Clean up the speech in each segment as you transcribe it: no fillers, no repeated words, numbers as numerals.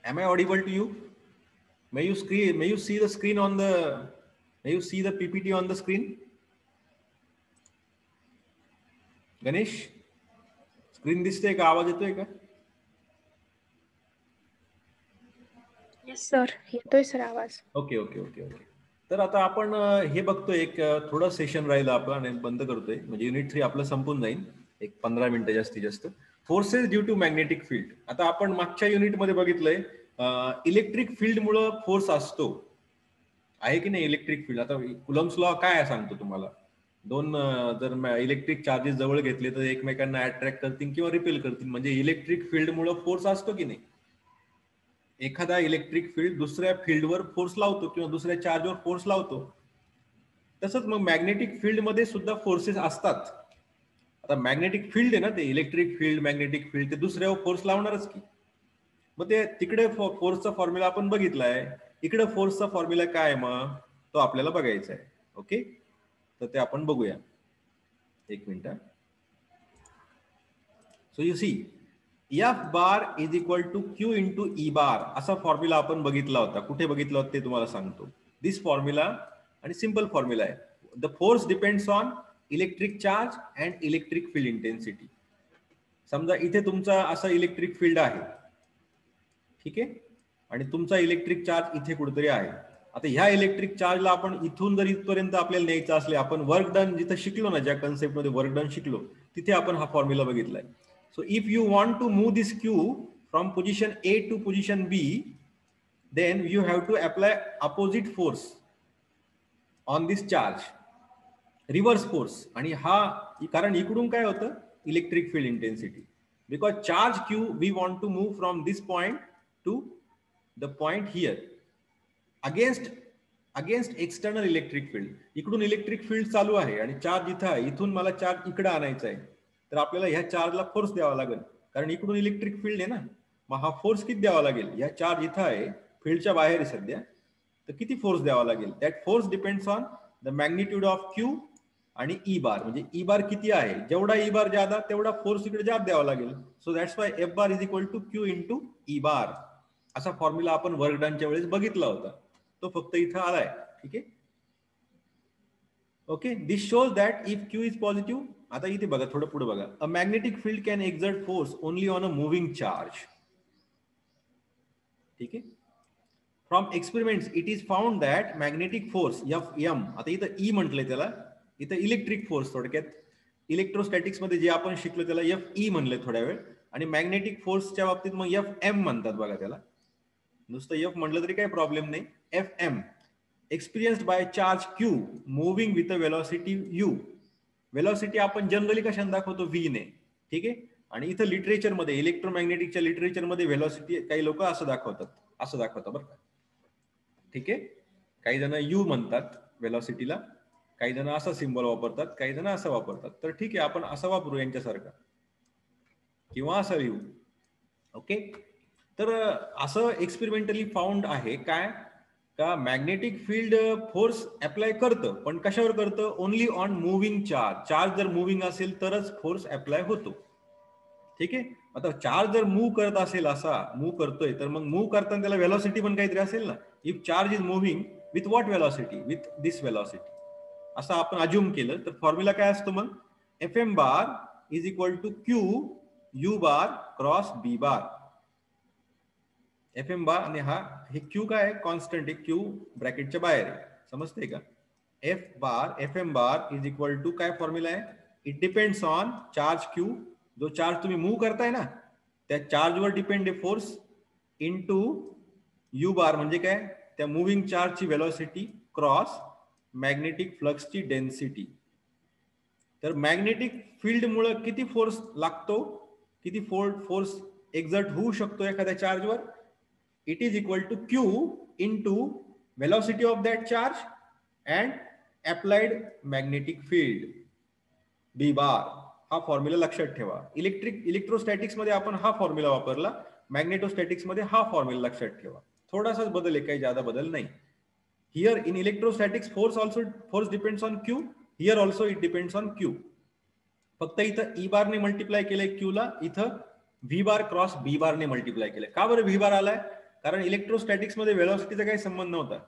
Am I audible to you? May you screen? May you see the screen on the? May you see the PPT on the screen? Ganesh, screen दिसते का? आवाज येतोय का? Yes sir, येतोय sir आवाज. Okay okay okay okay. तर आता आपण हे बघतोय, एक थोडं सेशन राहिलं आपलं आणि बंद करतोय, म्हणजे युनिट 3 आपलं संपून जाईल एक 15 मिनिटं जास्तीत जास्त. Forces due to magnetic field. आता आपण मागच्या युनिटमध्ये बघितलंय इलेक्ट्रिक फील्डमुळं फोर्स असतो, आहे की नाही इलेक्ट्रिक फील्ड. आता कुलम्स लॉ काय सांगतो तुम्हाला? दोन जर इलेक्ट्रिक चार्जेस जवळ घेतले तर एकमेकांना अट्रॅक्ट करतील किंवा रिपेल करतील, म्हणजे इलेक्ट्रिक फील्डमुळे फोर्स असतो की नाही. एखादा इलेक्ट्रिक फील्ड दुसऱ्या फील्डवर फोर्स लावतो किंवा दुसऱ्या चार्जवर फोर्स लावतो. तसंच मग मॅग्नेटिक फील्डमध्ये सुद्धा फोर्सेस असतात. आता मॅग्नेटिक फील्ड आहे ना, ते इलेक्ट्रिक फील्ड मॅग्नेटिक फील्ड, ते दुसऱ्यावर फोर्स लावणारच की. मग ते तिकडे फोर्सचा फॉर्म्युला आपण बघितलाय, इकडे फोर्सचा फॉर्म्युला काय मग तो आपल्याला बघायचा आहे. ओके, तर ते आपण बघूया. एक minute. So you see F bar is equal to q into E bar, असा फॉर्म्युला आपण बघितला होता. कुठे बघितला होता ते तुम्हाला सांगतो. दिस फॉर्म्युला आणि सिंपल फॉर्म्युला आहे. The force depends on electric charge and electric field intensity. समजा इथे तुमचा असा इलेक्ट्रिक फील्ड आहे, ठीक आहे, आणि तुमचा इलेक्ट्रिक चार्ज इथे कुठेतरी आहे. आता ह्या इलेक्ट्रिक चार्जला आपण इथून जर इथपर्यंत आपल्याला न्यायचं असले, आपण वर्क डन जिथं शिकलो ना, ज्या कन्सेप्टमध्ये वर्क डन शिकलो, तिथे आपण हा फॉर्म्युला बघितलाय. So if you want to move this Q from position A to position B, then you have to apply opposite force on this charge, reverse force. आणि हा कारण इकडून काय होतं, electric field intensity, because charge Q we want to move from this point to the point here against external electric field. इकडून electric field चालू आहे आणि चार्ज इथं आहे, इथून मला चार्ज इकडे आणायचा आहे, तर आपल्याला ह्या चार्जला फोर्स द्यावा लागेल, कारण इकडून इलेक्ट्रिक फील्ड आहे ना. मग हा फोर्स किती द्यावा लागेल? ह्या चार्ज इथं आहे, फील्डच्या बाहेर आहे सध्या, तर किती फोर्स द्यावा लागेल? That force depends on the magnitude of Q आणि ई बार. म्हणजे ई बार किती आहे, जेवढा ई बार ज्यादा तेवढा फोर्स इकडे जास्त द्यावा लागेल. So that's why F bar is equal to q into E bar. असा फॉर्म्युला आपण वर्क डनच्या वेळेस बघितला होता, तो फक्त इथं आलाय. ठीक आहे, okay. This shows that if q is positive. आता इथे बघा, थोडं पुढे बघा. A magnetic field can exert force only on a moving charge. ठीक आहे. From experiments it is found that magnetic force F M, आता इथं ई म्हटलंय त्याला, इथं इलेक्ट्रिक फोर्स, थोडक्यात इलेक्ट्रोस्टॅटिक्स मध्ये जे आपण शिकलो त्याला एफ ई म्हणलंय थोड्या वेळ, आणि मॅग्नेटिक फोर्सच्या बाबतीत मग एफ एम म्हणतात बघा त्याला. नुसतं एफ म्हटलं तरी काही प्रॉब्लेम नाही. F M experienced by charge Q moving with a velocity U. Velocity आपण जनरली कशाने दाखवतो? व्ही ने. ठीक आहे. आणि इथं लिटरेचरमध्ये, इलेक्ट्रोमॅग्नेटिकच्या लिटरेचरमध्ये व्हेलॉसिटी काही लोक असं दाखवतात, असं दाखवतात बरं का. ठीक आहे, काही जण यू म्हणतात वेलॉसिटीला, काही जण असा सिम्बॉल वापरतात, काही जण असं वापरतात. तर ठीक आहे, आपण असं वापरू यांच्यासारखा, किंवा असं लिहू. ओके. तर असं एक्सपेरिमेंटली फाउंड आहे काय, का मॅग्नेटिक फील्ड फोर्स अप्लाय करतं, पण कशावर करतं? Only on moving charge. Charge जर मुव्हिंग असेल तरच फोर्स अप्लाय होतो. ठीक आहे. आता चार्ज जर मूव्ह करत असेल, असा मूव्ह करतोय, तर मग मूव्ह करताना त्याला वेलॉसिटी पण काहीतरी असेल ना. If charge is moving with what velocity? With this velocity. असं आपण अज्युम केलं तर फॉर्म्युला काय असतो मग? F M bar is equal to q you bar cross B bar. F M bar आणि हा हे क्यू काय आहे? कॉन्स्टंट आहे, क्यू ब्रॅकेटच्या बाहेर आहे, समजते का? F M bar is equal to काय फॉर्म्युला आहे? It depends on charge Q, जो चार्ज तुम्ही मूव्ह करताय ना त्या चार्जवर डिपेंड आहे फोर्स, इनटू यू बार म्हणजे काय? त्या मुव्हिंग चार्जची वेलॉसिटी क्रॉस मॅग्नेटिक फ्लक्सची डेन्सिटी. तर मॅग्नेटिक फील्ड मुळे किती फोर्स लागतो, किती फोर्स एक्झर्ट होऊ शकतो एखाद्या चार्जवर? It is equal to q into velocity of that charge and applied magnetic field B bar. हा फॉर्म्युला लक्षात ठेवा. इलेक्ट्रोस्टॅटिक्स मध्ये आपण हा फॉर्म्युला वापरला, मॅग्नेटोस्टॅटिक्स मध्ये हा फॉर्म्युला लक्षात ठेवा. थोडासाच बदल आहे, काही ज्यादा बदल नाही. Here in electrostatics force depends on Q, here also it depends on Q. फक्त इथं ई बार ने मल्टिप्लाय केलंय क्यू ला, इथं व्ही बार क्रॉस बी बार ने मल्टिप्लाय केलंय. का बरं व्ही बार आलाय? कारण इलेक्ट्रोस्टॅटिक्स मध्ये व्हेलॉसिटीचा काही संबंध नव्हता.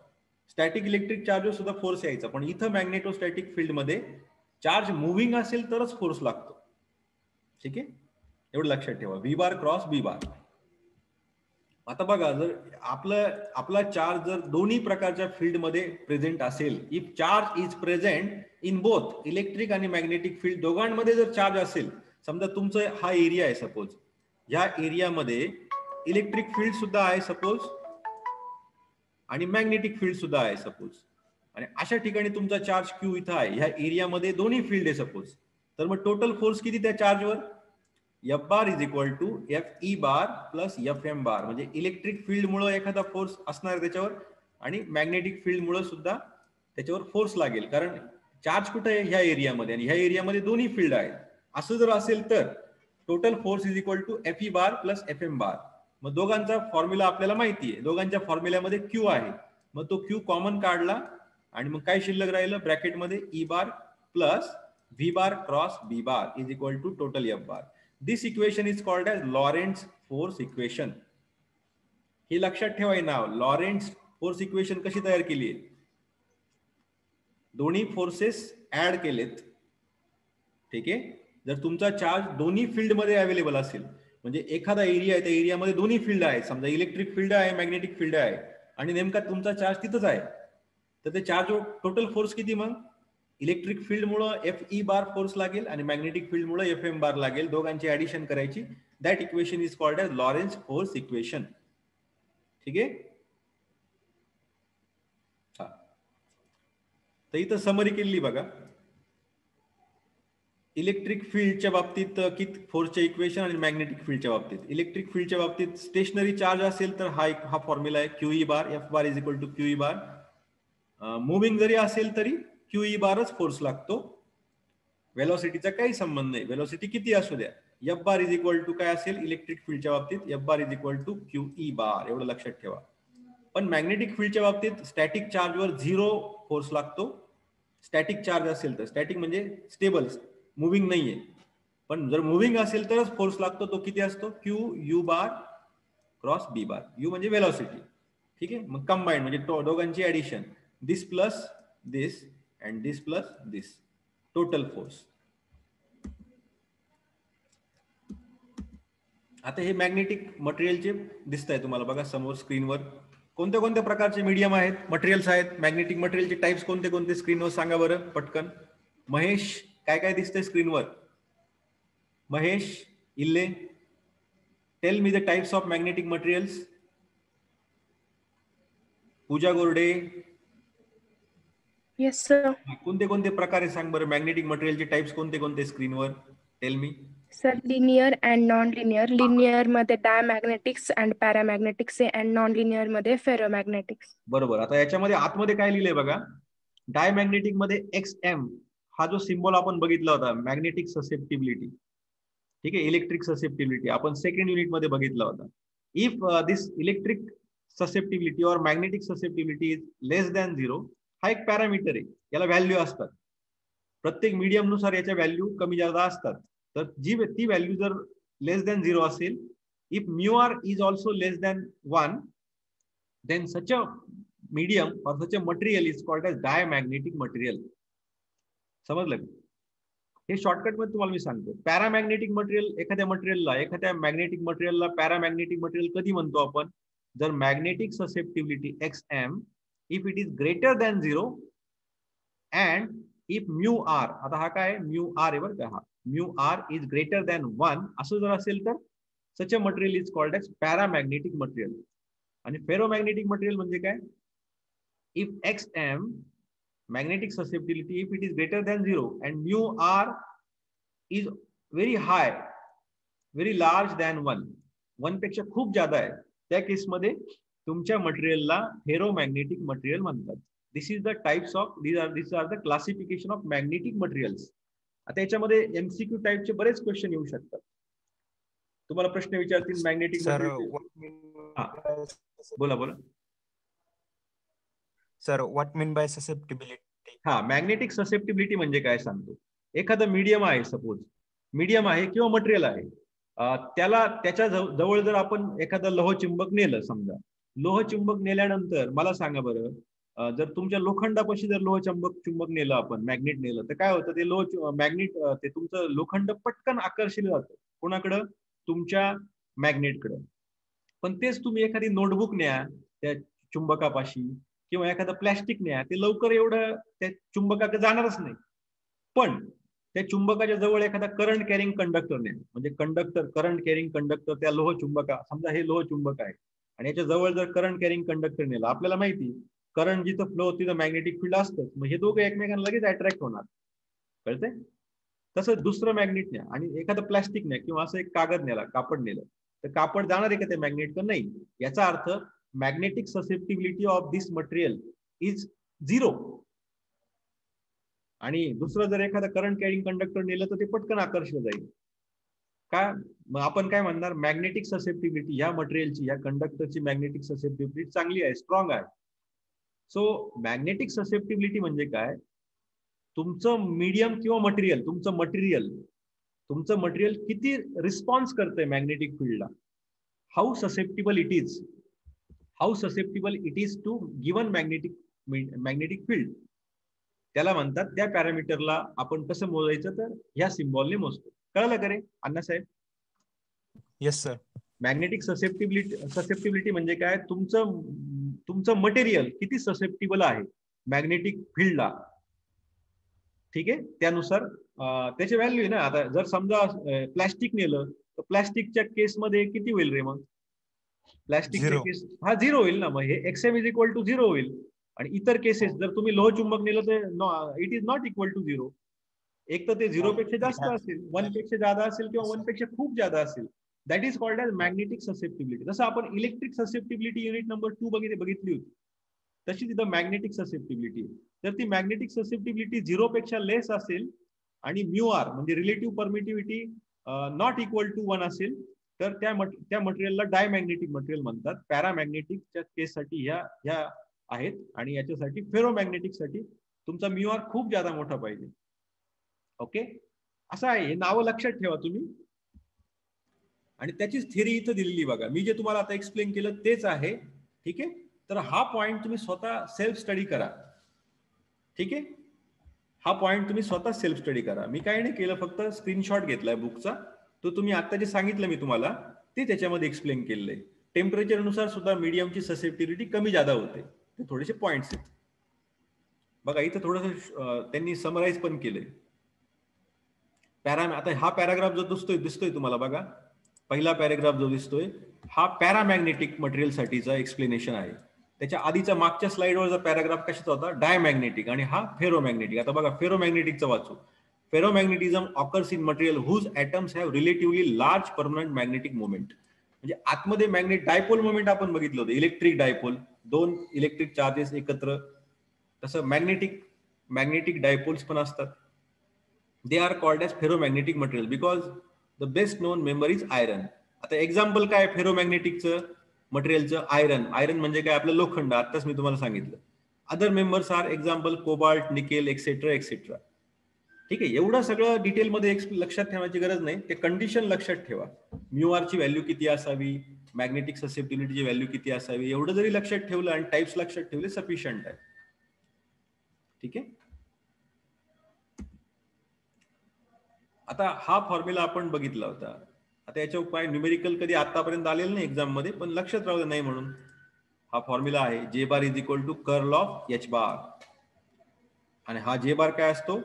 स्टॅटिक इलेक्ट्रिक चार्जवर सुद्धा फोर्स यायचा, पण इथं मॅग्नेटोस्टॅटिक फील्ड मध्ये चार्ज मुव्हिंग असेल तरच फोर्स लागतो. ठीक आहे, एवढं लक्षात ठेवा. व्ही बार क्रॉस बी बार. आता बघा, जर आपला चार्ज जर दोन्ही प्रकारच्या फील्ड मध्ये प्रेझेंट असेल, if charge is present in both electric आणि मॅग्नेटिक फील्ड, दोघांमध्ये जर चार्ज असेल, समजा तुमचं हा एरिया आहे सपोज, या एरियामध्ये इलेक्ट्रिक फील्ड सुद्धा आहे सपोज आणि मॅग्नेटिक फील्ड सुद्धा आहे सपोज, आणि अशा ठिकाणी तुमचा चार्ज क्यू इथं आहे, ह्या एरियामध्ये दोन्ही फील्ड आहे सपोज, तर मग टोटल फोर्स किती त्या चार्जवर? F bar is equal to F E bar plus F M bar. म्हणजे इलेक्ट्रिक फील्ड मुळे एखादा फोर्स असणार त्याच्यावर आणि मॅग्नेटिक फील्ड मुळे सुद्धा त्याच्यावर फोर्स लागेल, कारण चार्ज कुठे आहे? ह्या एरियामध्ये, आणि ह्या एरियामध्ये दोन्ही फील्ड आहेत. असं जर असेल तर total force is equal to F E bar plus F M bar. मग दोघांचा फॉर्म्युला आपल्याला माहिती आहे, दोघांच्या फॉर्म्युल्यामध्ये क्यू आहे, मग तो क्यू कॉमन काढला आणि मग काय शिल्लक राहिलं ब्रॅकेटमध्ये? E bar plus V bar cross B bar is equal to total F bar. This equation is called as Lorentz force equation. हे लक्षात ठेवाय नाव. लॉरेंट्स फोर्स इक्वेशन कशी तयार केली आहे? दोन्ही फोर्सेस ऍड केलेत. ठीक आहे, जर तुमचा चार्ज दोन्ही फील्ड मध्ये अवेलेबल असेल, म्हणजे एखादा एरिया आहे, त्या एरियामध्ये दोन्ही फील्ड आहे, समजा इलेक्ट्रिक फील्ड आहे, मॅग्नेटिक फील्ड आहे, आणि नेमका तुमचा चार्ज तिथंच आहे, तर ते चार्ज टोटल फोर्स किती? मग इलेक्ट्रिक फील्ड मुळे एफ ई बार फोर्स लागेल आणि मॅग्नेटिक फील्ड मुळे एफ एम बार लागेल, दोघांची ऍडिशन करायची. That equation is called as Lorentz force equation. ठीक आहे, तर इथं समरी केली बघा. इलेक्ट्रिक फील्डच्या बाबतीत किती फोर्सच्या इक्वेशन आणि मॅग्नेटिक फील्डच्या बाबतीत. इलेक्ट्रिक फील्डच्या बाबतीत स्टेशनरी चार्ज असेल तर हा फॉर्म्युला आहे, Q E bar, F bar is equal to Q E bar. Moving जरी असेल तरी क्यू ई बारच फोर्स लागतो, वेलोसिटीचा काही संबंध नाही, वेलोसिटी किती असू द्या. F bar is equal to काय असेल इलेक्ट्रिक फील्डच्या बाबतीत? F bar is equal to Q E bar. एवढं लक्षात ठेवा. पण मॅग्नेटिक फील्डच्या बाबतीत स्टॅटिक चार्जवर 0 फोर्स लागतो. स्टॅटिक चार्ज असेल तर, स्टॅटिक म्हणजे स्टेबल, मुव्हिंग नाहीये, पण जर मुव्हिंग असेल तरच फोर्स लागतो. तो किती असतो? Q you bar cross B bar. U म्हणजे वेलोसिटी. ठीक आहे, मग कंबाईन म्हणजे दोघांची addition, this plus this and this plus this, total force. आता हे मॅग्नेटिक मटेरियलचे दिसत आहे तुम्हाला बघा समोर स्क्रीनवर. कोणत्या कोणत्या प्रकारचे मीडियम आहेत, मटेरियल्स आहेत, मॅग्नेटिक मटेरियलचे टाइप्स कोणते कोणते स्क्रीनवर सांगा बरं पटकन. महेश, काय काय दिसतंय स्क्रीनवर? Mahesh Ille, tell me the types of magnetic materials. Pooja Gorde, yes sir. कोणते कोणते प्रकार सांग बरं, मॅग्नेटिक मटेरियलचे टाइप्स कोणते कोणते स्क्रीनवर? Tell me. Sir linear and non linear. Linear मध्ये डायमॅग्नेटिक्स अँड पॅरामॅग्नेटिक्स आहे, अँड नॉन लिनियर मध्ये फेरोमॅग्नेटिक्स. बरोबर. आता याच्यामध्ये आतमध्ये काय लिहिलंय बघा, डायमॅग्नेटिक मध्ये एक्स एम हा जो सिम्बॉल आपण बघितला होता, मॅग्नेटिक ससेप्टिबिलिटी. ठीक आहे, इलेक्ट्रिक ससेप्टिबिलिटी आपण सेकंड युनिट मध्ये बघितला होता. इफ दिस इलेक्ट्रिक ससेप्टिबिलिटी और magnetic susceptibility is less than 0, हा एक पॅरामीटर आहे, याला व्हॅल्यू असतात. प्रत्येक मीडियम नुसार याच्या व्हॅल्यू कमी जास्त असतात. तर ती व्हॅल्यू जर लेस दॅन 0 असेल, if mu R is also less than 1, then such a medium or such a material is called as diamagnetic material. समजलं? हे शॉर्टकट मध्ये तुम्हाला मी सांगतो. पॅरामॅग्नेटिक मटेरियल, एखाद्या मॅग्नेटिक मटेरियलला पॅरामॅग्नेटिक मटेरियल कधी म्हणतो आपण? जर magnetic susceptibility XM if it is greater than 0 and if mu R, आता हा काय म्यू आर आहे बरं का, हा mu R is greater than 1 असं जर असेल तर such a material is called as paramagnetic material. आणि फेरोमॅग्नेटिक मटेरियल म्हणजे काय? If XM magnetic susceptibility if it is greater than 0 and mu R is very high, very large than 1 पेक्षा खूप जादा आहे, त्या केसमध्ये तुमच्या मटेरियलला फेरोमॅग्नेटिक मटेरियल म्हणतात. This is the types of this are the classification of magnetic materials. आता याच्यामध्ये MCQ टाइपचे बरेच क्वेश्चन येऊ शकतात. तुम्हाला प्रश्न विचारतील मॅग्नेटिक मटेरियल. बोला बोला sir. What mean by susceptibility? हा, मॅग्नेटिक ससेप्टिबिलिटी म्हणजे काय सांगतो. एखादा मीडियम आहे, सपोज मीडियम आहे किंवा मटेरियल आहे, त्याच्या जवळ जर आपण एखादं लोहचुंबक नेलं समजा, लोह चुंबक नेल्यानंतर मला सांगा बरं, जर तुमच्या लोखंडापाशी जर लोह चुंबक नेलं आपण, मॅग्नेट नेलं, तर काय होतं, ते मॅग्नेट ते तुमचं लोखंड पटकन आकर्षित जातं कोणाकडं, तुमच्या मॅग्नेटकडं. पण तेच तुम्ही एखादी नोटबुक न्या त्या चुंबकापाशी किंवा एखादं प्लॅस्टिक न्या, ते लवकर एवढं त्या चुंबकाकडे जाणारच नाही. पण त्या चुंबकाच्या जवळ एखादा करंट कॅरिंग कंडक्टर न्या, म्हणजे करंट कॅरिंग कंडक्टर त्या लोह चुंबका, समजा हे लोह चुंबक आहे आणि याच्या जवळ जर करंट कॅरिंग कंडक्टर नेला, आपल्याला माहिती करंट जिथं फ्लो तिथं मॅग्नेटिक फील्ड असतं, मग हे दोघं एकमेकांना लगेच अट्रॅक्ट होणार. कळतंय? तसं दुसरं मॅग्नेट न्या आणि एखादं प्लॅस्टिक न्या किंवा असं एक कागद नेला, कापड नेलं, तर कापड जाणार आहे का त्या मॅग्नेट? नाही. याचा अर्थ magnetic susceptibility of this material is 0. आणि दुसरं जर एखादा करंट कॅरिंग कंडक्टर नेलं तर ते पटकन आकर्षलं जाईल. का? मग आपण काय म्हणणार, मॅग्नेटिक ससेप्टिबिलिटी या मटेरियलची, या कंडक्टरची मॅग्नेटिक ससेप्टिबिलिटी चांगली आहे, स्ट्रॉंग आहे. सो मॅग्नेटिक ससेप्टिबिलिटी म्हणजे काय, तुमचं मीडियम किंवा मटेरियल, तुमचं मटेरियल किती रिस्पॉन्स करतंय मॅग्नेटिक फील्डला, how susceptible it is to given magnetic field. त्याला म्हणतात, त्या पॅरामीटरला आपण कसं मोजायचं, तर ह्या सिम्बॉलने मोजतो. कळलं का रे Annasaheb? Yes sir. Magnetic susceptibility म्हणजे काय, तुमचं मटेरियल किती ससेप्टिबल आहे मॅग्नेटिक फील्डला. ठीक आहे, त्यानुसार त्याची व्हॅल्यू आहे ना. आता जर समजा प्लॅस्टिक नेलं, तर प्लॅस्टिकच्या केसमध्ये किती होईल रे मग? प्लॅस्टिकच्या केस 0 होईल ना. मग हे XM इज इक्वल टू 0 होईल. आणि इतर केसेस जर तुम्ही लोह चुंबक नेलं तर it is not equal to 0. एक तर ते 0 पेक्षा जास्त असेल, 1 पेक्षा जादा असेल किंवा 1 पेक्षा खूप जादा असेल. That is called as magnetic susceptibility. जसं आपण इलेक्ट्रिक ससेप्टिबिलिटी युनिट नंबर 2 बघितली होती, तशी तिथं मॅग्नेटिक ससेप्टिबिलिटी. तर ती मॅग्नेटिक ससेप्टिबिलिटी 0 पेक्षा लेस असेल आणि म्यू आर म्हणजे relative permittivity not equal to 1 असेल, तर त्या मटेरियलला डायमॅग्नेटिक मटेरियल म्हणतात. पॅरामॅग्नेटिकच्या केससाठी ह्या आहेत आणि याच्यासाठी फेरोमॅग्नेटिक साठी तुमचा म्यू आर खूप जादा मोठा पाहिजे. ओके, असं आहे. हे नावं लक्षात ठेवा तुम्ही. आणि त्याचीच थेरी इथं दिलेली बघा. मी जे तुम्हाला आता एक्सप्लेन केलं तेच आहे. ठीक आहे, तर हा पॉइंट तुम्ही स्वतः सेल्फ स्टडी करा. ठीक आहे, हा पॉइंट तुम्ही स्वतः सेल्फ स्टडी करा. मी काही नाही केलं, फक्त स्क्रीनशॉट घेतलाय बुकचा. तो तुम्ही आता जे सांगितलं मी तुम्हाला ते त्याच्यामध्ये एक्सप्लेन केलंय. टेम्परेचरनुसार सुद्धा मीडियमची ससेप्टिबिलिटी कमी जादा होते. ते थोडेसे पॉइंट्स आहेत बघा. इथं थोडस त्यांनी समराईज पण केलंय. आता हा पॅराग्राफ जो दिसतोय तुम्हाला बघा, पहिला पॅराग्राफ जो दिसतोय हा पॅरामॅग्नेटिक मटेरियल साठीचा एक्सप्लेनेशन आहे. त्याच्या आधीच्या मागच्या स्लाइडवर जो पॅराग्राफ कशाचा होता, डायमॅग्नेटिक, आणि हा फेरोमॅग्नेटिक. आता बघा फेरोमॅग्नेटिकचा वाचू. Ferromagnetism occurs in material whose atoms have relatively large permanent magnetic moment. म्हणजे आतमध्ये मॅग्नेट डायपोल मोमेंट आपण बघितलं होतं, इलेक्ट्रिक डायपोल, 2 इलेक्ट्रिक चार्जेस एकत्र. तसं मॅग्नेटिक डायपोल्स पण असतात. They are called as ferromagnetic material because the best known member is iron. आता एक्झाम्पल काय फेरोमॅग्नेटिकचं मटेरियलचं? आयरन म्हणजे काय, आपलं लोखंड. आताच मी तुम्हाला सांगितलं. Other members are example cobalt, nickel, etcetera etcetera. ठीक आहे, एवढं सगळं डिटेलमध्ये लक्षात ठेवायची गरज नाही. ते कंडिशन लक्षात ठेवा. म्यू आर ची व्हॅल्यू किती असावी, मॅग्नेटिक ससेप्टिबिलिटीची व्हॅल्यू किती असावी, एवढं जरी लक्षात ठेवलं आणि टाइप्स लक्षात ठेवले सफिशियंट आहे. ठीक आहे, आता हा फॉर्म्युला आपण बघितला होता. आता याच्या उपाय न्यूमेरिकल कधी आतापर्यंत आलेलं नाही एक्झाम मध्ये, पण लक्षात राहू दे नाही म्हणून. हा फॉर्म्युला आहे J bar is equal to curl of H bar. आणि हा जे बार काय असतो,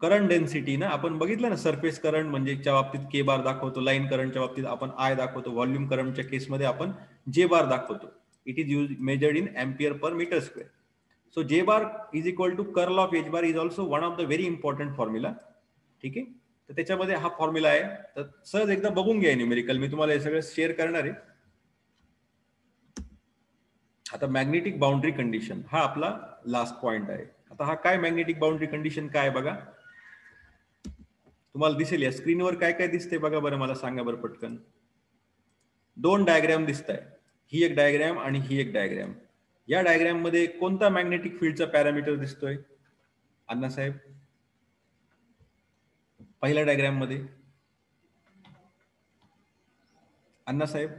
करंट डेन्सिटी ना. आपण बघितलं ना, सरफेस करंट म्हणजे च्या बाबतीत के बार दाखवतो, लाईन करंटच्या बाबतीत आपण आय दाखवतो, व्हॉल्यूम करंटच्या केसमध्ये आपण जे बार दाखवतो. It is measured in ampere per metre square. So J bar is equal to curl of H bar is also one of the very important formula. ठीक आहे, तर त्याच्यामध्ये हा फॉर्म्युला आहे. तर सहज एकदा बघून घ्या न्यूमेरिकल, मी तुम्हाला हे सगळं शेअर करणार आहे. आता मॅग्नेटिक बाउंड्री कंडिशन हा आपला लास्ट पॉइंट आहे. आता हा काय मॅग्नेटिक बाउंड्री कंडिशन काय बघा, तुम्हाला दिसेल या स्क्रीनवर काय काय दिसते बघा बरं, मला सांगा बरं पटकन. 2 डायग्राम दिसत आहे, ही एक डायग्राम आणि ही एक डायग्राम. या डायग्राम मध्ये कोणता मॅग्नेटिक फील्डचा पॅरामीटर दिसतोय अण्णासाहेब? पहिल्या डायग्राम मध्ये अण्णासाहेब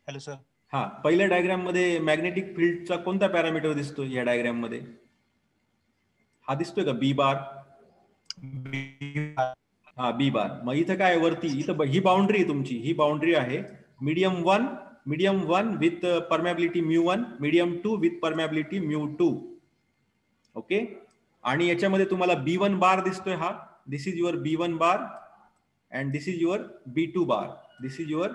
हॅलो सर. हा, पहिल्या डायग्राम मध्ये मॅग्नेटिक फील्डचा कोणता पॅरामीटर दिसतो या डायग्राम मध्ये? हा दिसतोय का बी बार? हा, बी बार. मग इथं काय वरती, इथं ही बाउंड्री आहे तुमची, ही बाउंड्री आहे medium one with permeability μ1, medium 2 with permeability μ2. Okay. आणि याच्यामध्ये तुम्हाला B1 बार दिसतोय. हा, this is your B1 bar and this is your B2 bar. This is your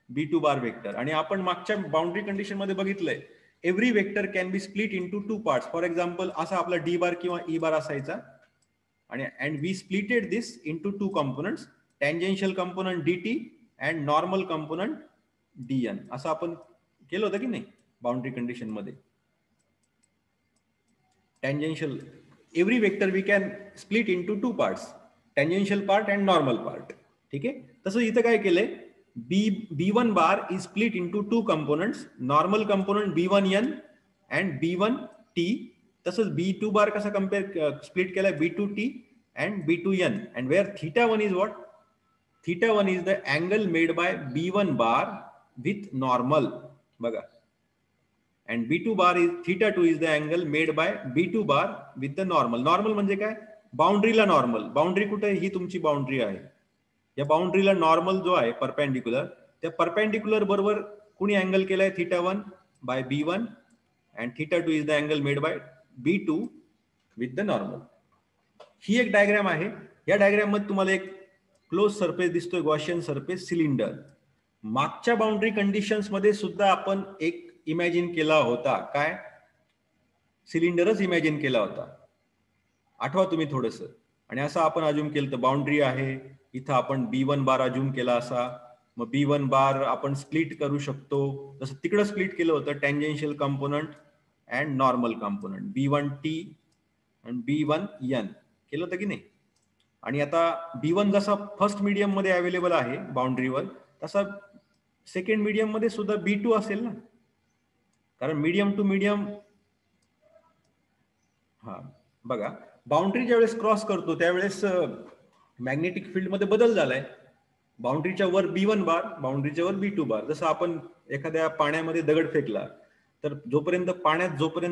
B2 bar vector. आणि आपण मागच्या बाउंड्री कंडिशन मध्ये बघितलंय, every vector can be split into 2 parts. For example असा आपला डी बार किंवा ई बार असायचा, आणि and we splitted this into 2 components, tangential component dt and normal component dn. असं आपण केलं होतं की नाही बाउंड्री कंडिशन मध्ये? Tangential every vector we can split into 2 parts, tangential part and normal part. ठीक आहे. तसं इथं काय केलंय, B1 bar is split into 2 components, normal component B1n and B1t. तसंच B2 बार कसा स्प्लिट केलाय, B2t and B2n. And where θ1 is what? θ1 is the angle made by B1 bar with normal. बघा. And B2 bar is θ2 is the angle made by B2 bar with the normal. Normal म्हणजे काय? बाउंड्रीला normal. Boundary कुठे? ही तुमची boundary आहे. या बाउंड्रीला normal जो आहे perpendicular, त्या परपेंडिक्युलर बरोबर कुणी अँगल केलाय θ1 by B1 and θ2 is the angle made by B2 with the normal. ही एक डायग्राम आहे. या डायग्राम मध्ये तुम्हाला एक क्लोज सरफेस दिसतोय, गॉशियन सरफेस सिलेंडर. मागच्या बाउंड्री कंडिशन्स मध्ये सुद्धा आपण एक इमॅजिन केला होता. काय? सिलेंडरच इमॅजिन केला होता. आठवा तुम्ही थोडस. आणि असं आपण अज्युम केलं तर बाउंड्री आहे, इथं आपण B1 बार अज्युम केला असा. मग B1 बार आपण स्प्लिट करू शकतो, जसं तिकडं स्प्लिट केलं होतं, tangential component and normal component, B1t आणि B1n केलं होतं की नाही? आणि आता B1 जसा फर्स्ट मीडियम मध्ये अवेलेबल आहे बाउंड्रीवर, तसा सेकंड मीडियम मध्ये सुद्धा B2 असेल ना, कारण मीडियम टू मीडियम. हा बघा, बाउंड्री ज्यावेळेस क्रॉस करतो त्यावेळेस मॅग्नेटिक फील्ड मध्ये बदल झालाय. बाउंड्रीच्या वर B1 बार, बाउंड्रीच्या वर B2 बार. जसं आपण एखाद्या पाण्यामध्ये दगड फेकला तर जोपर्यंत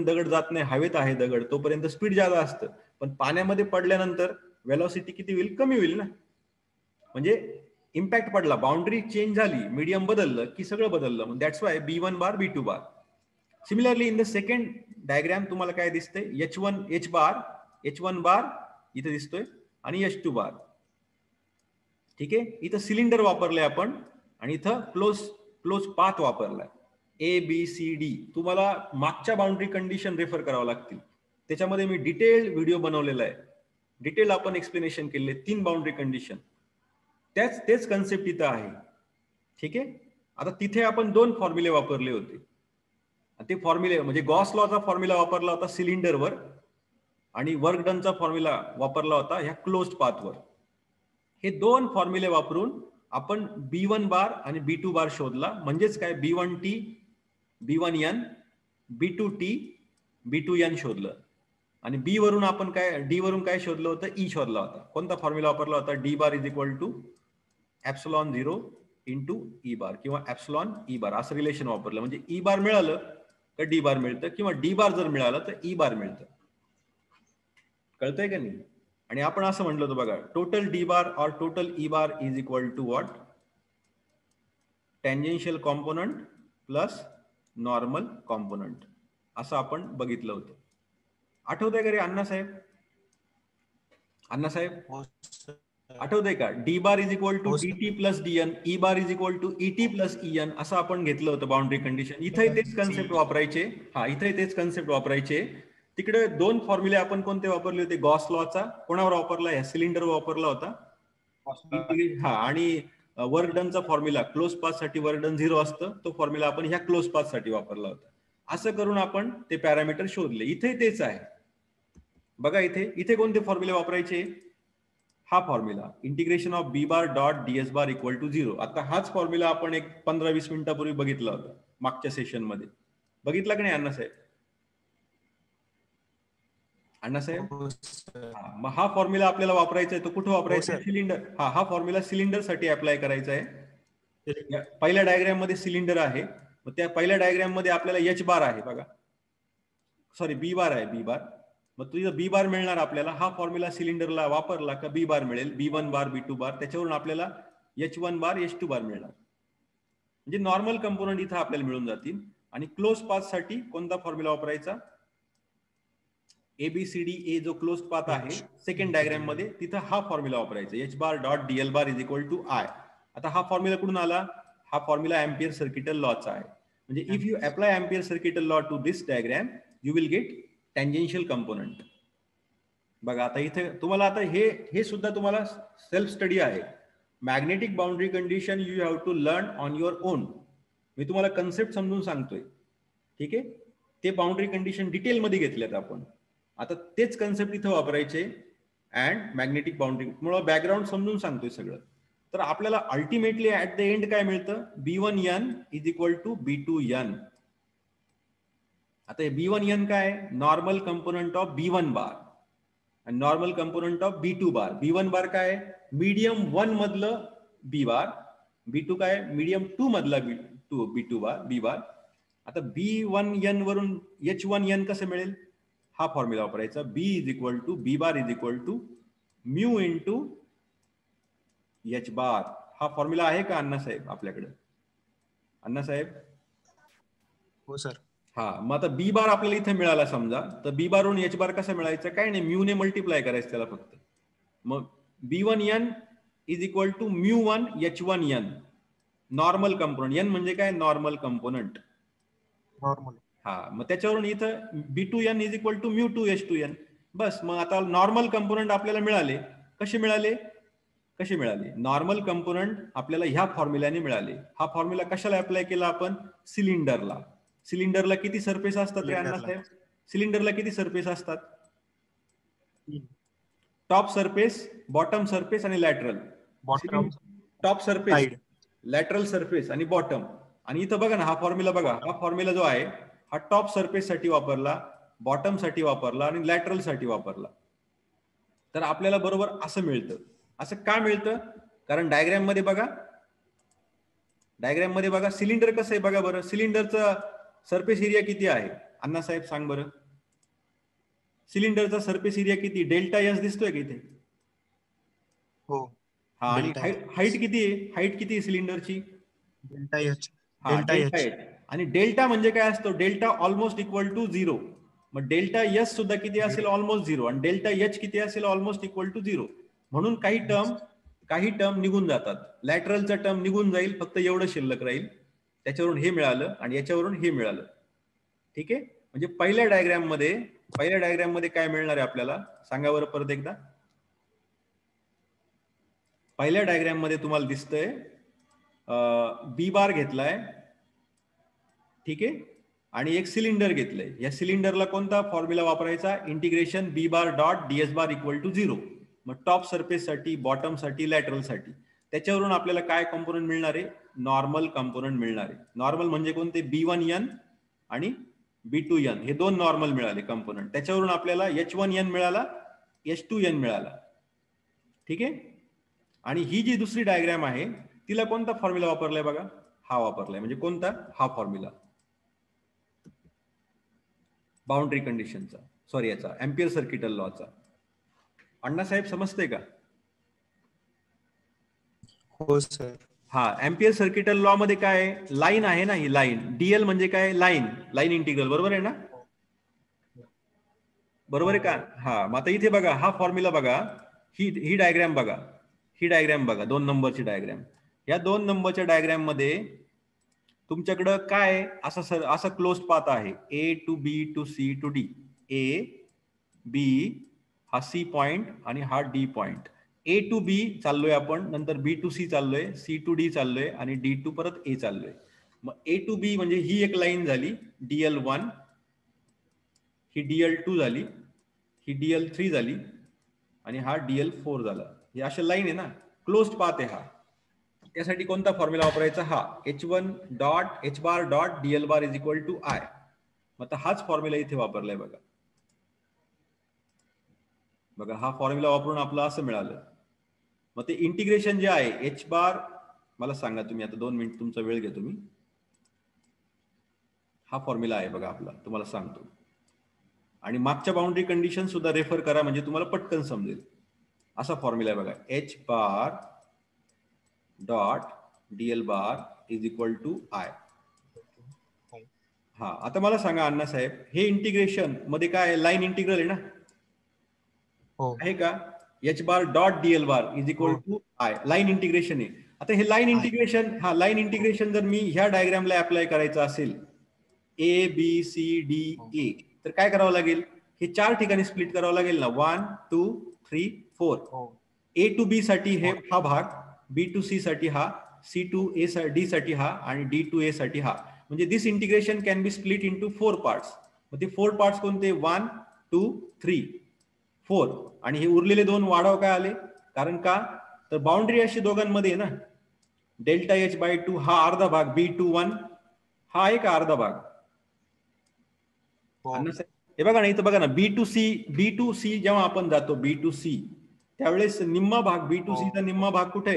दगड जात नाही, हवेत आहे दगड, तोपर्यंत स्पीड जादा असतं. पण पाण्यामध्ये पडल्यानंतर वेलॉसिटी किती होईल? कमी होईल ना. म्हणजे इम्पॅक्ट पडला, बाउंड्री चेंज झाली, मीडियम बदललं की सगळं बदललं. That's why B1 bar B2 bar. Similarly in the second diagram तुम्हाला काय दिसतंय? H1 बार इथं दिसतोय आणि H2 बार. ठीक आहे. इथं सिलेंडर वापरलंय आपण आणि इथं क्लोज पाथ वापरलाय ABCD. तुम्हाला मागच्या बाउंड्री कंडिशन रेफर करावं लागतील, त्याच्यामध्ये मी डिटेल व्हिडिओ बनवलेला आहे. डिटेल आपण एक्सप्लेनेशन केले 3 बाउंड्री कंडिशन. तेच कन्सेप्ट इथं आहे. ठीक आहे. आता तिथे आपण 2 फॉर्म्युले वापरले होते. ते फॉर्म्युले म्हणजे गॉस लॉचा फॉर्म्युला वापरला होता सिलेंडरवर आणि वर्क डनचा फॉर्म्युला वापरला होता ह्या क्लोज्ड पाथवर. हे 2 फॉर्म्युले वापरून आपण B1 बार आणि B2 बार शोधला. म्हणजेच काय? B1t, B1n, B2t, B2n शोधलं. आणि B वरून आपण D वरून काय शोधलं होतं? E शोधला होता. कोणता फॉर्म्युला वापरला होता? D bar is equal to ε0 into E bar किंवा एप्सिलॉन E बार असं रिलेशन वापरलं. म्हणजे E बार मिळालं तर D बार मिळतं, किंवा D बार जर मिळालं तर E बार मिळतं. कळतंय का नाही? आणि आपण असं म्हटलं होतं बघा, टोटल D बार और total E bar is equal to what? Tangential component plus normal component, असं आपण बघितलं होतं. आठवतंय का रे अण्णासाहेब? आठवतंय का? D bar is equal to DT plus DN, E bar is equal to ET plus EN असं आपण घेतलं होतं बाउंड्री कंडिशन. इथे तेच कन्सेप्ट वापरायचे. हा, इथे तेच कन्सेप्ट वापरायचे. तिकडे 2 फॉर्म्युले आपण कोणते वापरले होते? गॉस लॉचा कोणावर वापरला? या सिलेंडर वापरला होता. हा, आणि वर्क डनचा फॉर्म्युला क्लोज पाथ साठी वर्क डन 0 असतं, तो फॉर्म्युला आपण ह्या क्लोज पाथ साठी वापरला होता. असं करून आपण ते पॅरामीटर शोधले. इथे तेच आहे बघा. इथे कोणते फॉर्म्युले वापरायचे? हा formula, integration of B bar dot DS bar equal to 0. आता हाच फॉर्म्युला आपण एक 15-20 मिनिटापूर्वी बघितला होता मागच्या सेशन मध्ये. बघितला की नाही अण्णासाहेब? मग हा फॉर्म्युला आपल्याला वापरायचा आहे. तो कुठे वापरायचा आहे? सिलेंडर. हा फॉर्म्युला सिलेंडर साठी अप्लाय करायचा आहे. पहिल्या डायग्राम मध्ये सिलेंडर आहे मग त्या पहिल्या डायग्राम मध्ये आपल्याला एच बार आहे बघा, सॉरी बी बार आहे, बी बार. मग तुझं बी बार मिळणार आपल्याला, हा फॉर्म्युला सिलेंडरला वापरला का बी बार मिळेल, B1 बार B2 बार, त्याच्यावरून आपल्याला H1 बार H2 बार मिळणार. म्हणजे नॉर्मल कंपोनंट इथं आपल्याला मिळून जातील. आणि क्लोज पाथ साठी कोणता फॉर्म्युला वापरायचा, ABCDA जो क्लोज पाथ आहे सेकंड डायग्राम मध्ये, तिथं हा फॉर्म्युला वापरायचा, H bar dot DL bar is equal to I. आता हा फॉर्म्युला कुठून आला, हा फॉर्म्युला एम्पियर सर्किटल लॉचा आहे. म्हणजे if you apply ampere circuital law to this diagram you will get tangential component. बघा आता इथे तुम्हाला आता हे सुद्धा तुम्हाला सेल्फ स्टडी आहे. Magnetic boundary condition you have to learn on your own. मी तुम्हाला कन्सेप्ट समजून सांगतोय, ठीक आहे. ते बाउंड्री कंडिशन डिटेल मध्ये घेतल्यात आपण. आता तेच कन्सेप्ट इथं वापरायचे अँड मॅग्नेटिक बाउंड्री. मुळे बॅकग्राऊंड समजून सांगतोय सगळं. तर आपल्याला अल्टिमेटली ऍट द एंड काय मिळतं, B1N is equal to B2N. आता B1N काय, नॉर्मल कंपोनंट ऑफ B1 बार आणि normal component of B2 bar. B1 बार काय, मीडियम 1 मधलं B बार, B2 काय, मीडियम 2 मधला B2 बार, B बार. आता B1N वरून H1N कसं मिळेल, हा फॉर्म्युला वापरायचा, B is equal to B bar is equal to mu into H bar. हा फॉर्म्युला आहे का अण्णासाहेब आपल्याकडे, अण्णासाहेब? हो सर. हा, मग आता बी बार आपल्याला इथे मिळाला समजा, तर बी बार वरून एच बार कसा मिळायचा, काय नाही, म्यू ने मल्टिप्लाय करायचं त्याला फक्त. मग B1N इज इक्वल टू म्यू1 H1N नॉर्मल कंपोनंट. N म्हणजे काय, नॉर्मल कंपोनंट. नॉर्मल. हा, मग त्याच्यावरून इथं B2N इज इक्वल टू म्यू2 H2N. बस. मग आता नॉर्मल कंपोनंट आपल्याला मिळाले. कसे मिळाले, कसे मिळाले, नॉर्मल कंपोनंट आपल्याला ह्या फॉर्म्युल्याने मिळाले. हा फॉर्म्युला कशाला अप्लाय केला आपण, सिलिंडरला. सिलिंडरला किती सरफेस असतात रे अण्णासाहेब, सिलिंडरला किती सरफेस असतात, टॉप सरफेस, बॉटम सरफेस आणि lateral. Top surface, lateral surface आणि बॉटम. आणि इथं बघा ना, हा फॉर्म्युला बघा, हा फॉर्म्युला जो आहे हा टॉप सरफेस साठी वापरला, बॉटम साठी वापरला आणि लॅटरल साठी वापरला. तर आपल्याला बरोबर असं मिळतं. असं का मिळतं, कारण डायग्राम मध्ये बघा, डायग्राम मध्ये बघा सिलिंडर कसं आहे बघा बरं. सिलिंडरचा सरफेस एरिया किती आहे अण्णासाहेब सांग बरं, सिलिंडरचा सरफेस एरिया किती, डेल्टा एस दिसतोय का इथे? हो. हा, आणि हाईट किती आहे, हाईट किती आहे सिलिंडरची, डेल्टा एच. हा, डेल्टा एच. आणि डेल्टा म्हणजे काय असतो, डेल्टा ऑलमोस्ट इक्वल टू 0. मग डेल्टा एस सुद्धा किती असेल, ऑलमोस्ट 0. आणि डेल्टा एच किती असेल, ऑलमोस्ट इक्वल टू 0. म्हणून काही टर्म निघून जातात. लॅटरलचा टर्म निघून जाईल, फक्त एवढं शिल्लक राहील. त्याच्यावरून हे मिळालं आणि याच्यावरून हे मिळालं, ठीक आहे. म्हणजे पहिल्या डायग्राम मध्ये काय मिळणार आहे आपल्याला, सांगा बरं परत एकदा. पहिल्या डायग्राम मध्ये तुम्हाला दिसतंय बी बार घेतलाय, ठीक आहे, आणि एक सिलिंडर घेतलंय. या सिलिंडरला कोणता फॉर्म्युला वापरायचा, integration B bar dot ds bar equal to 0. मग टॉप सरफेस साठी, बॉटम साठी, लॅटरल साठी. त्याच्यावरून आपल्याला काय कंपोनंट मिळणार आहे, नॉर्मल कंपोनंट मिळणार आहे. नॉर्मल म्हणजे कोणते, B1N आणि B2N हे दोन नॉर्मल मिळाले कंपोनंट. त्याच्यावरून आपल्याला H1N मिळाला, H2N मिळाला, ठीक आहे. आणि ही जी दुसरी डायग्राम आहे तिला कोणता फॉर्म्युला वापरलाय बघा, हा वापरलाय. म्हणजे कोणता, हा फॉर्म्युला बाउंड्री कंडिशनचा, सॉरी याचा एम्पियर सर्किटल लॉचा. अण्णासाहेब समजते का? हो सर. हा, एम्पियर सर्किटल लॉ मध्ये काय, लाईन आहे ना, ही लाईन, डीएल म्हणजे काय, लाईन इंटिग्रल, बरोबर आहे ना, बरोबर आहे का? हा, मग आता इथे बघा हा फॉर्म्युला बघा, ही डायग्राम बघा, ही डायग्राम बघा, 2 नंबरची डायग्राम. या 2 नंबरच्या डायग्राम मध्ये तुमच्याकडं काय असा क्लोज पाथ आहे, A to B to C to D. A B हा C पॉइंट आणि हा D point. A to B चाललोय आपण, नंतर B टू C चाललोय, C टू D चाललोय आणि D टू परत A चाललोय. मग A टू B म्हणजे ही एक लाईन झाली DL1, ही DL2 झाली, ही DL3 झाली आणि हा DL4 झाला. हे अशा लाईन आहे ना, क्लोज्ड पाथ आहे हा. त्यासाठी कोणता फॉर्म्युला वापरायचा, हा H1 dot H bar dot DL bar is equal to I. मग हाच फॉर्म्युला इथे वापरलाय बघा. बघा हा फॉर्म्युला वापरून आपलं असं मिळालं. मग ते इंटिग्रेशन जे आहे H बार, मला सांगा तुम्ही आता 2 मिनिट तुमचा वेळ घ्या तुम्ही. हा फॉर्म्युला आहे बघा आपला, तुम्हाला सांगतो. आणि मागच्या बाउंड्री कंडिशन सुद्धा रेफर करा म्हणजे तुम्हाला पटकन समजेल. असा फॉर्म्युला आहे बघा, H bar dot DL bar is equal to I. हा, आता मला सांगा अण्णासाहेब, हे इंटिग्रेशन मध्ये काय लाईन इंटिग्रल आहे ना, हो आहे का? H bar dot DL bar is equal to I, line integration आहे. आता हे लाईन इंटिग्रेशन, हा लाईन इंटिग्रेशन जर मी ह्या डायग्रामला अप्लाय करायचं असेल, A B C D A, तर काय करावं लागेल? हे 4 ठिकाणी स्प्लिट करावं लागेल ना, 1 2 3 4. ए टू बी साठी हे हा भाग, बी टू सी साठी हा, सी टू ए डी साठी हा आणि डी टू ए साठी हा. म्हणजे this integration can be split into 4 parts. मग ते 4 पार्ट्स कोणते? 1 2 3 4. आणि हे उरलेले 2 वाढव काय आले? कारण का? तर बाउंड्री अशी दोघांमध्ये आहे ना, डेल्टा एच बाय 2 हा अर्धा भाग, बी टू 1 हा आहे का अर्धा भाग? हे बघा ना, इथं बघा ना, बी टू सी जेव्हा आपण जातो बी टू सी, त्यावेळेस निम्मा भाग, बी टू सी चा निम्मा भाग कुठे आहे?